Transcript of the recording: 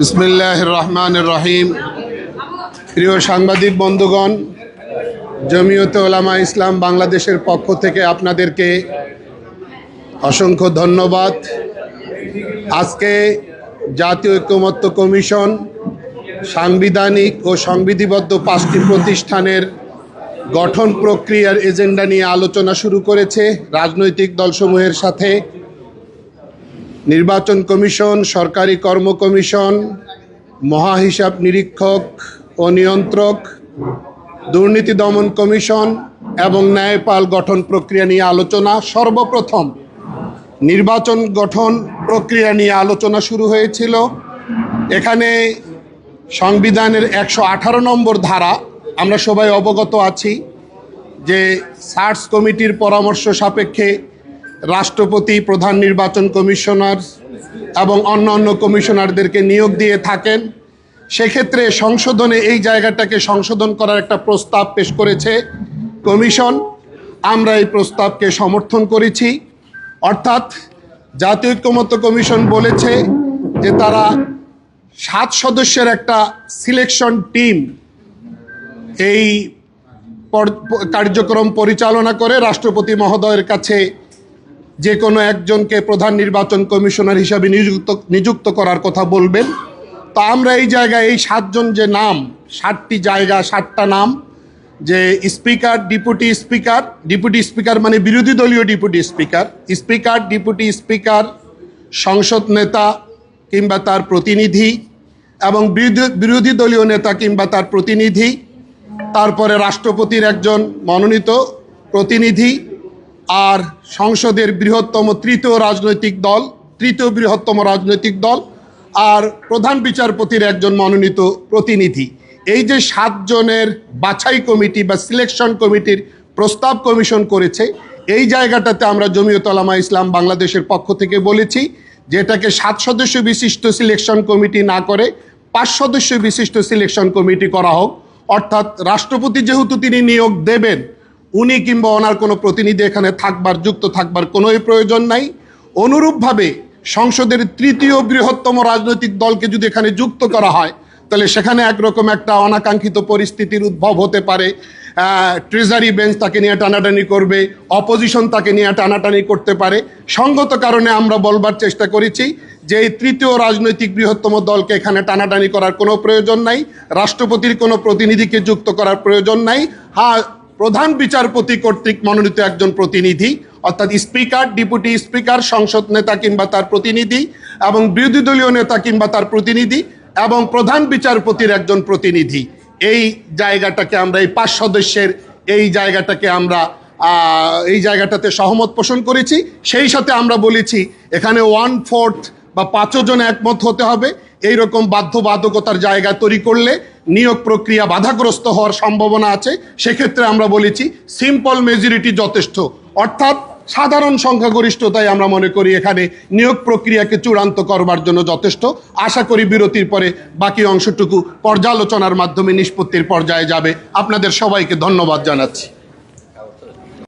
বিসমিল্লাহির রহমানির রহিম। প্রিয় সাংবাদিক বন্ধুগণ, জমিয়তে উলামা ইসলাম বাংলাদেশের পক্ষ থেকে আপনাদেরকে অসংখ্য ধন্যবাদ। আজকে জাতীয় ঐকমত্য কমিশন সাংবিধানিক ও সংবিধিবদ্ধ 5টি প্রতিষ্ঠানের গঠন প্রক্রিয়ার এজেন্ডা নিয়ে আলোচনা শুরু করেছে রাজনৈতিক দলসমূহের সাথে। নির্বাচন কমিশন, সরকারি কর্ম কমিশন, মহাহিসাব নিরীক্ষক ও নিয়ন্ত্রক, দুর্নীতি দমন কমিশন এবং ন্যায়পাল গঠন প্রক্রিয়া নিয়ে আলোচনা। সর্বপ্রথম নির্বাচন গঠন প্রক্রিয়া নিয়ে আলোচনা শুরু হয়েছিল। এখানে সংবিধানের 118 নম্বর ধারা, আমরা সবাই অবগত আছি যে সার্চ কমিটির পরামর্শ সাপেক্ষে রাষ্ট্রপতি প্রধান নির্বাচন কমিশনার এবং অন্যান্য কমিশনারদেরকে নিয়োগ দিয়ে থাকেন। সেক্ষেত্রে সংশোধনে এই জায়গাটাকে সংশোধন করার একটা প্রস্তাব পেশ করেছে কমিশন। আমরা এই প্রস্তাবকে সমর্থন করেছি। অর্থাৎ জাতীয় ঐকমত্য কমিশন বলেছে যে তারা 7 সদস্যের একটা সিলেকশন টিম এই কার্যক্রম পরিচালনা করে রাষ্ট্রপতি মহোদয়ের কাছে যে কোনো একজনকে প্রধান নির্বাচন কমিশনার হিসাবে নিযুক্ত করার কথা বলবেন। তো আমরা এই জায়গায় এই 7 জন যে নাম, 7টি জায়গা, 7টা নাম, যে স্পিকার, ডিপুটি স্পিকার মানে বিরোধী দলীয় ডিপুটি স্পিকার, ডিপুটি স্পিকার, সংসদ নেতা কিংবা তার প্রতিনিধি এবং বিরোধী দলীয় নেতা কিংবা তার প্রতিনিধি, তারপরে রাষ্ট্রপতির একজন মনোনীত প্রতিনিধি, আর সংসদের তৃতীয় বৃহত্তম রাজনৈতিক দল, আর প্রধান বিচারপতির একজন মনোনীত প্রতিনিধি। এই যে 7 জনের বাছাই কমিটি বা সিলেকশন কমিটির প্রস্তাব কমিশন করেছে, এই জায়গাটাতে আমরা জমিয়তে উলামা ইসলাম বাংলাদেশের পক্ষ থেকে বলেছি যে এটাকে 7 সদস্য বিশিষ্ট সিলেকশন কমিটি না করে 5 সদস্য বিশিষ্ট সিলেকশন কমিটি করা হোক। অর্থাৎ রাষ্ট্রপতি যেহেতু তিনি নিয়োগ দেবেন, উনি কিংবা ওনার কোনো প্রতিনিধি এখানে যুক্ত থাকবার কোনোই প্রয়োজন নাই। অনুরূপভাবে সংসদের 3য় বৃহত্তম রাজনৈতিক দলকে যদি এখানে যুক্ত করা হয়, তাহলে সেখানে একরকম একটা অনাকাঙ্ক্ষিত পরিস্থিতির উদ্ভব হতে পারে। ট্রেজারি বেঞ্চ তাকে নিয়ে টানাটানি করবে, অপোজিশন তাকে নিয়ে টানাটানি করতে পারে। সঙ্গত কারণে আমরা বলবার চেষ্টা করেছি যে এই 3য় রাজনৈতিক বৃহত্তম দলকে এখানে টানাটানি করার কোনো প্রয়োজন নাই, রাষ্ট্রপতির কোনো প্রতিনিধিকে যুক্ত করার প্রয়োজন নাই। হ্যাঁ, প্রধান বিচারপতি কর্তৃক মনোনীত একজন প্রতিনিধি, অর্থাৎ স্পিকার, ডিপুটি স্পিকার, সংসদ নেতা কিংবা তার প্রতিনিধি এবং বিরোধী দলীয় নেতা কিংবা তার প্রতিনিধি এবং প্রধান বিচারপতির একজন প্রতিনিধি, এই জায়গাটাকে আমরা এই 5 সদস্যের এই জায়গাটাতে সহমত পোষণ করেছি। সেই সাথে আমরা বলেছি এখানে 1/4 বা 5 জন একমত হতে হবে। এইরকম বাধ্যবাধকতার জায়গা তৈরি করলে নিয়োগ প্রক্রিয়া বাধাগ্রস্ত হওয়ার সম্ভাবনা আছে। সেক্ষেত্রে আমরা বলেছি সিম্পল মেজরিটি যথেষ্ট, অর্থাৎ সাধারণ সংখ্যাগরিষ্ঠতাই আমরা মনে করি এখানে নিয়োগ প্রক্রিয়াকে চূড়ান্ত করবার জন্য যথেষ্ট। আশা করি বিরতির পরে বাকি অংশটুকু পর্যালোচনার মাধ্যমে নিষ্পত্তির পর্যায়ে যাবে। আপনাদের সবাইকে ধন্যবাদ জানাচ্ছি।